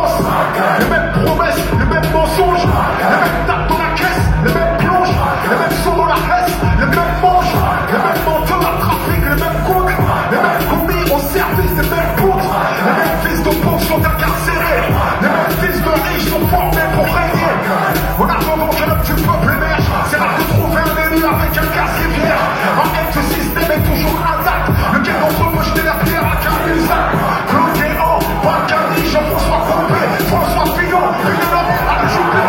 avances, les mêmes promesses, les mêmes mensonges, les mêmes tapes dans la caisse, les mêmes plonges, les mêmes sauts dans la hesse, les mêmes manches, les mêmes menteurs à trafic, les mêmes comptes, les mêmes commis au service des mêmes poutres, les mêmes fils de pauvres sont incarcérés, les mêmes fils de riches sont formés pour régner. En attendant que le petit peuple émerge, c'est là que trouver un élu avec un casier vierge. En fait, ce système est toujours intact. Lequel d'entre eux peut jeter la pierre à Cahuzac? Claude Guéant, Balkany, Jean-François Copé, François Fillon, une homme à la Juppé.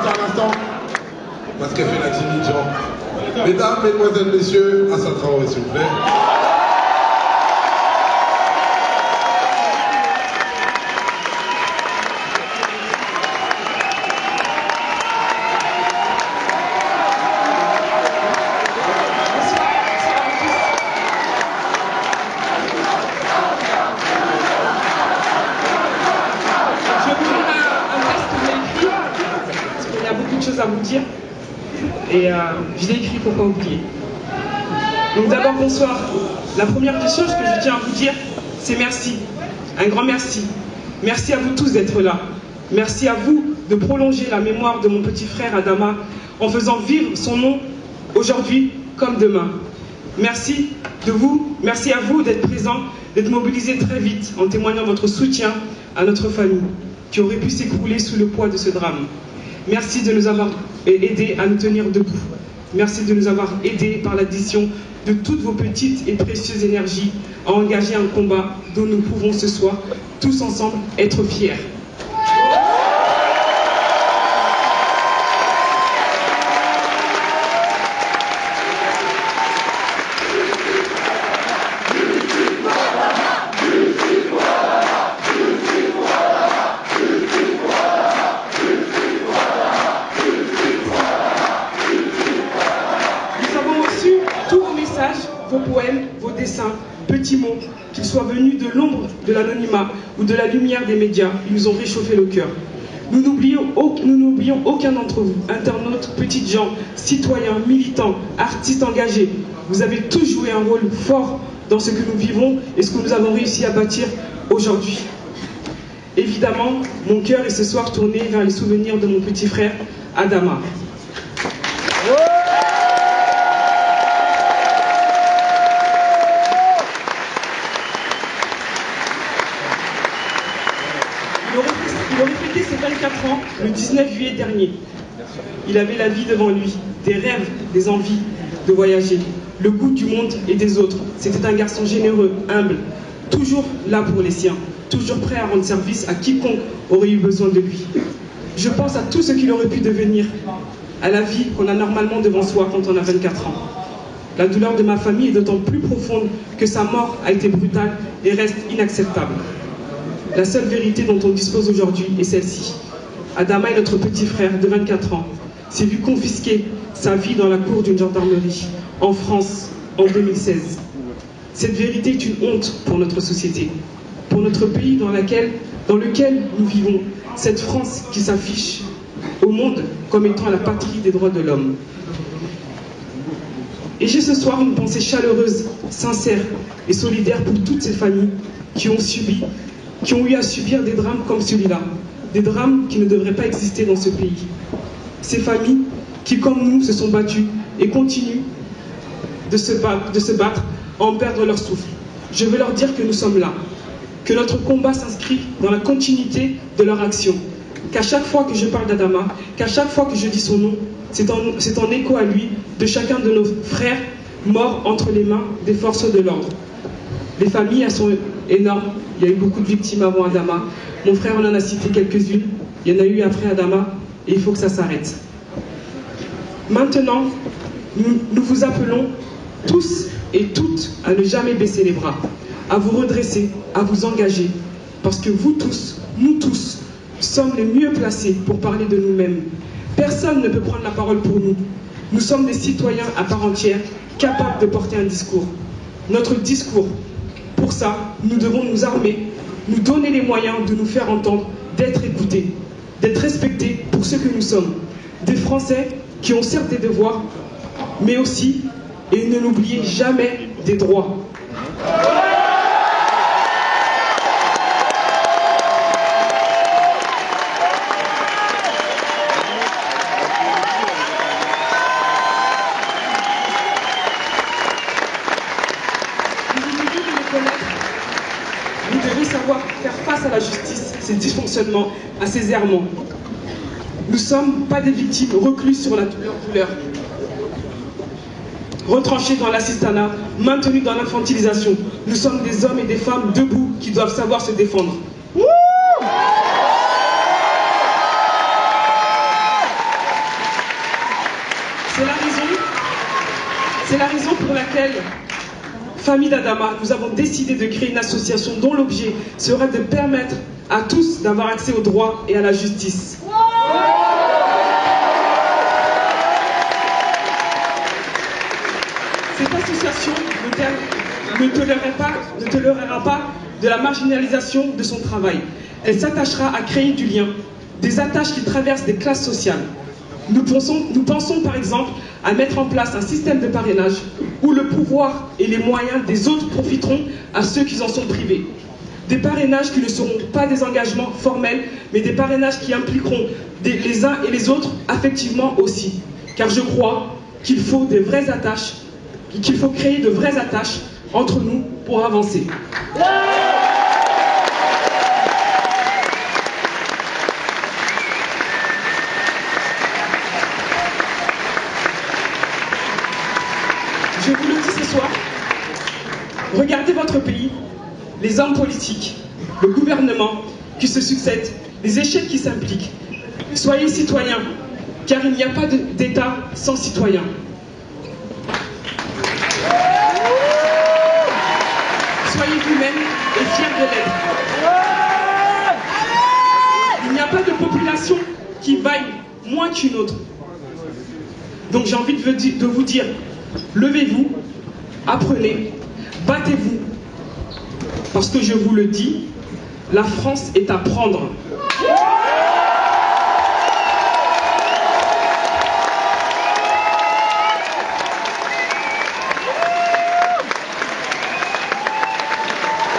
Un instant, parce qu'elle fait la timide, genre. Mesdames, mesdemoiselles, messieurs, Assad Traoré, s'il vous plaît. À vous dire et je l'ai écrit pour pas oublier. Donc d'abord bonsoir. La première des choses que je tiens à vous dire, c'est merci. Un grand merci. Merci à vous tous d'être là. Merci à vous de prolonger la mémoire de mon petit frère Adama en faisant vivre son nom aujourd'hui comme demain. Merci à vous d'être présents, d'être mobilisés très vite en témoignant votre soutien à notre famille qui aurait pu s'écrouler sous le poids de ce drame. Merci de nous avoir aidés à nous tenir debout. Merci de nous avoir aidés par l'addition de toutes vos petites et précieuses énergies à engager un combat dont nous pouvons ce soir, tous ensemble, être fiers. Vos poèmes, vos dessins, petits mots, qu'ils soient venus de l'ombre de l'anonymat ou de la lumière des médias, ils nous ont réchauffé le cœur. Nous n'oublions aucun d'entre vous, internautes, petites gens, citoyens, militants, artistes engagés. Vous avez tous joué un rôle fort dans ce que nous vivons et ce que nous avons réussi à bâtir aujourd'hui. Évidemment, mon cœur est ce soir tourné vers les souvenirs de mon petit frère Adama. Il aurait fêté ses 24 ans le 19 juillet dernier. Il avait la vie devant lui, des rêves, des envies de voyager, le goût du monde et des autres. C'était un garçon généreux, humble, toujours là pour les siens, toujours prêt à rendre service à quiconque aurait eu besoin de lui. Je pense à tout ce qu'il aurait pu devenir, à la vie qu'on a normalement devant soi quand on a 24 ans. La douleur de ma famille est d'autant plus profonde que sa mort a été brutale et reste inacceptable. La seule vérité dont on dispose aujourd'hui est celle-ci. Adama est notre petit frère de 24 ans. S'est vu confisquer sa vie dans la cour d'une gendarmerie en France en 2016. Cette vérité est une honte pour notre société, pour notre pays dans lequel nous vivons, cette France qui s'affiche au monde comme étant la patrie des droits de l'homme. Et j'ai ce soir une pensée chaleureuse, sincère et solidaire pour toutes ces familles qui ont eu à subir des drames comme celui-là, des drames qui ne devraient pas exister dans ce pays. Ces familles qui, comme nous, se sont battues et continuent de se battre à en perdre leur souffle. Je veux leur dire que nous sommes là, que notre combat s'inscrit dans la continuité de leur action, qu'à chaque fois que je parle d'Adama, qu'à chaque fois que je dis son nom, c'est en écho à lui, de chacun de nos frères morts entre les mains des forces de l'ordre. Les familles, elles sont énormes. Il y a eu beaucoup de victimes avant Adama. Mon frère en a cité quelques-unes. Il y en a eu après Adama. Et il faut que ça s'arrête. Maintenant, nous vous appelons tous et toutes à ne jamais baisser les bras, à vous redresser, à vous engager. Parce que vous tous, nous tous, sommes les mieux placés pour parler de nous-mêmes. Personne ne peut prendre la parole pour nous. Nous sommes des citoyens à part entière, capables de porter un discours. Notre discours. Pour ça, nous devons nous armer, nous donner les moyens de nous faire entendre, d'être écoutés, d'être respectés pour ce que nous sommes. Des Français qui ont certes des devoirs, mais aussi et ne l'oubliez jamais des droits. Vous devez savoir faire face à la justice, ses dysfonctionnements, à ses errements. Nous ne sommes pas des victimes recluses sur leur douleur, retranchés dans l'assistanat, maintenus dans l'infantilisation. Nous sommes des hommes et des femmes debout qui doivent savoir se défendre. C'est la raison pour laquelle, Famille d'Adama, nous avons décidé de créer une association dont l'objet serait de permettre à tous d'avoir accès aux droits et à la justice. Cette association ne tolérera pas de la marginalisation de son travail. Elle s'attachera à créer du lien, des attaches qui traversent des classes sociales. Nous pensons par exemple à mettre en place un système de parrainage où le pouvoir et les moyens des autres profiteront à ceux qui en sont privés. Des parrainages qui ne seront pas des engagements formels, mais des parrainages qui impliqueront les uns et les autres affectivement aussi. Car je crois qu'il faut des vraies attaches, qu'il faut créer de vraies attaches entre nous pour avancer. Je vous le dis ce soir, regardez votre pays, les hommes politiques, le gouvernement qui se succèdent, les échecs qui s'impliquent. Soyez citoyens, car il n'y a pas d'État sans citoyens. Soyez vous-même et fiers de l'être. Il n'y a pas de population qui vaille moins qu'une autre. Donc j'ai envie de vous dire, levez-vous, apprenez, battez-vous, parce que je vous le dis, la France est à prendre.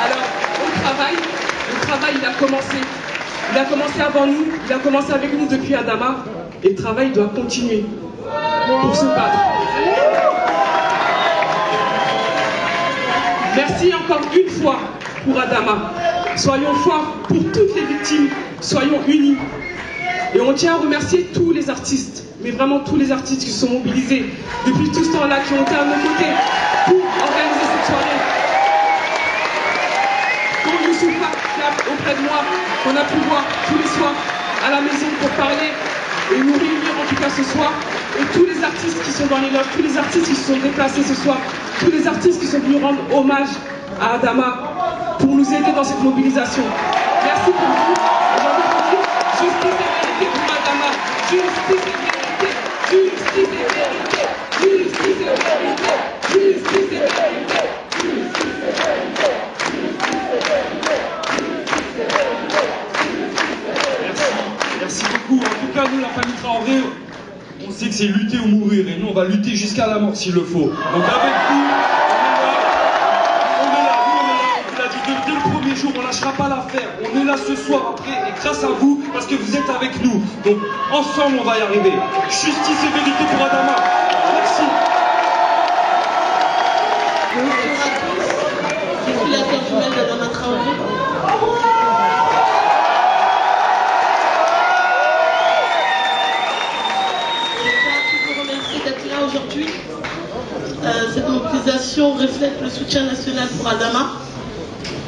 Alors, le travail il a commencé. Il a commencé avant nous, il a commencé avec nous depuis Adama, et le travail doit continuer pour se battre. Merci encore une fois pour Adama. Soyons forts pour toutes les victimes, soyons unis. Et on tient à remercier tous les artistes, mais vraiment tous les artistes qui se sont mobilisés depuis tout ce temps-là, qui ont été à nos côtés pour organiser cette soirée. Dont Youssoufa, qui est auprès de moi, qu'on a pu voir tous les soirs à la maison pour parler et nous réunir en tout cas ce soir. Et tous les artistes qui sont dans les loges, tous les artistes qui se sont déplacés ce soir, tous les artistes qui sont venus rendre hommage à Adama pour nous aider dans cette mobilisation. Merci pour vous. J'ai envie de vous dire justice et vérité pour Adama. Justice et vérité. Justice et vérité. Justice et vérité. Justice et vérité. Merci beaucoup. En tout cas, nous, la famille Traoré, on sait que c'est lutter ou mourir. Et nous, on va lutter jusqu'à la mort s'il le faut. Donc avec vous, on est là. On l'a dit dès le premier jour, on ne lâchera pas l'affaire. On est là ce soir après, et grâce à vous, parce que vous êtes avec nous. Donc ensemble, on va y arriver. Justice et vérité pour Adama. Merci. Bonjour à tous. Je suis la sœur jumelle d'Adama Traoré. Aujourd'hui, cette mobilisation reflète le soutien national pour Adama.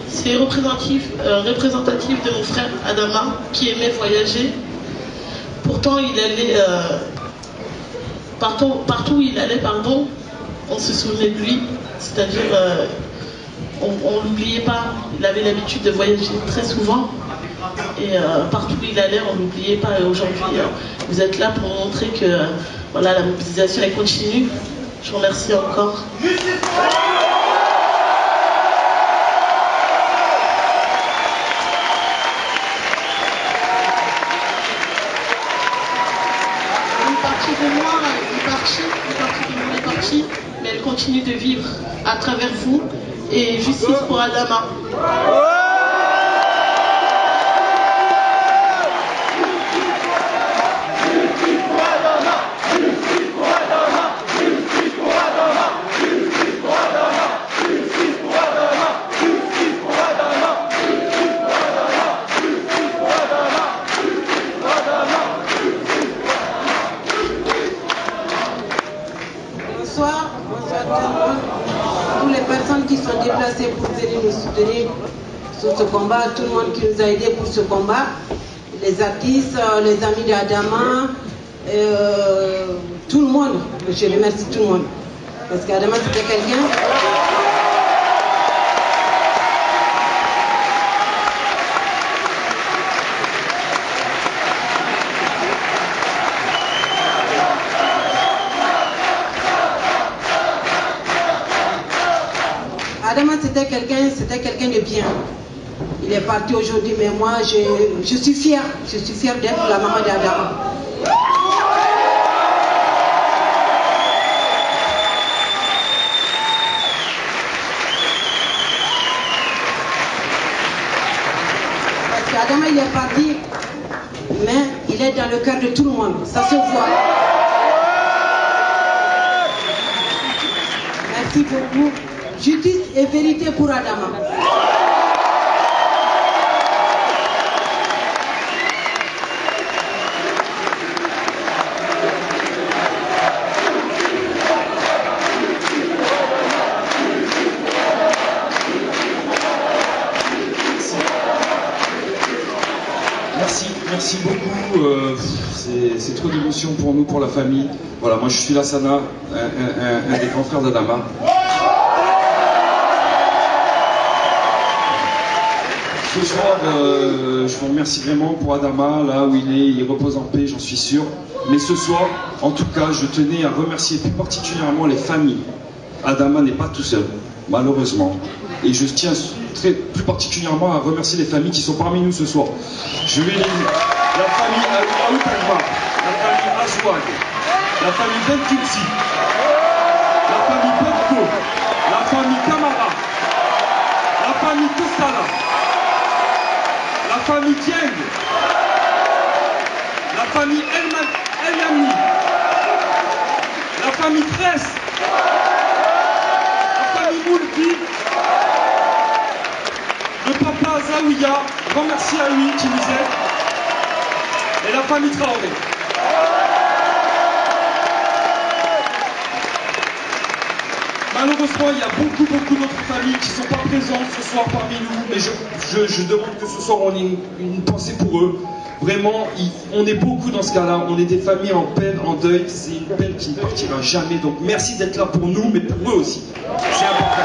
C'est représentatif de mon frère Adama qui aimait voyager. Pourtant, il allait partout où il allait, on se souvenait de lui. C'est-à-dire, on l'oubliait pas. Il avait l'habitude de voyager très souvent. Et partout où il allait, on ne l'oubliait pas. Et aujourd'hui, vous êtes là pour montrer que voilà, la mobilisation elle continue. Je vous remercie encore. Une partie de moi est partie, mais elle continue. continue de vivre à travers vous. Et justice pour Adama. Bonsoir tout le monde. Toutes les personnes qui sont déplacées pour venir nous soutenir sur ce combat, tout le monde qui nous a aidés pour ce combat, les artistes, les amis d'Adama, tout le monde. Je remercie tout le monde. Parce qu'Adama c'était quelqu'un. Adama c'était quelqu'un de bien. Il est parti aujourd'hui, mais moi je suis fière d'être la maman d'Adama. Parce qu'Adama il est parti, mais il est dans le cœur de tout le monde, ça se voit. Merci beaucoup. Justice et vérité pour Adama. Merci beaucoup. C'est trop d'émotion pour nous, pour la famille. Voilà, moi je suis Lassana, un des grands frères d'Adama. Ce soir, je vous remercie vraiment pour Adama, là où il est, il repose en paix, j'en suis sûr. Mais ce soir, en tout cas, je tenais à remercier plus particulièrement les familles. Adama n'est pas tout seul, malheureusement. Et je tiens plus particulièrement à remercier les familles qui sont parmi nous ce soir. Je vais les... La famille Aoutagma, la famille Aswad, la famille Bentutsi, la famille Botko, la famille Kamara, la famille Kostala, la famille Dieng, la famille El Yamni, la famille Tress, la famille Moulfi, le papa Zawiya, grand merci à lui qui nous aide, et la famille Traoré. Malheureusement, il y a beaucoup d'autres familles qui ne sont pas présentes ce soir parmi nous, mais je demande que ce soir on ait une pensée pour eux. Vraiment, on est beaucoup dans ce cas-là, on est des familles en peine, en deuil, c'est une peine qui ne partira jamais, donc merci d'être là pour nous, mais pour eux aussi. C'est important.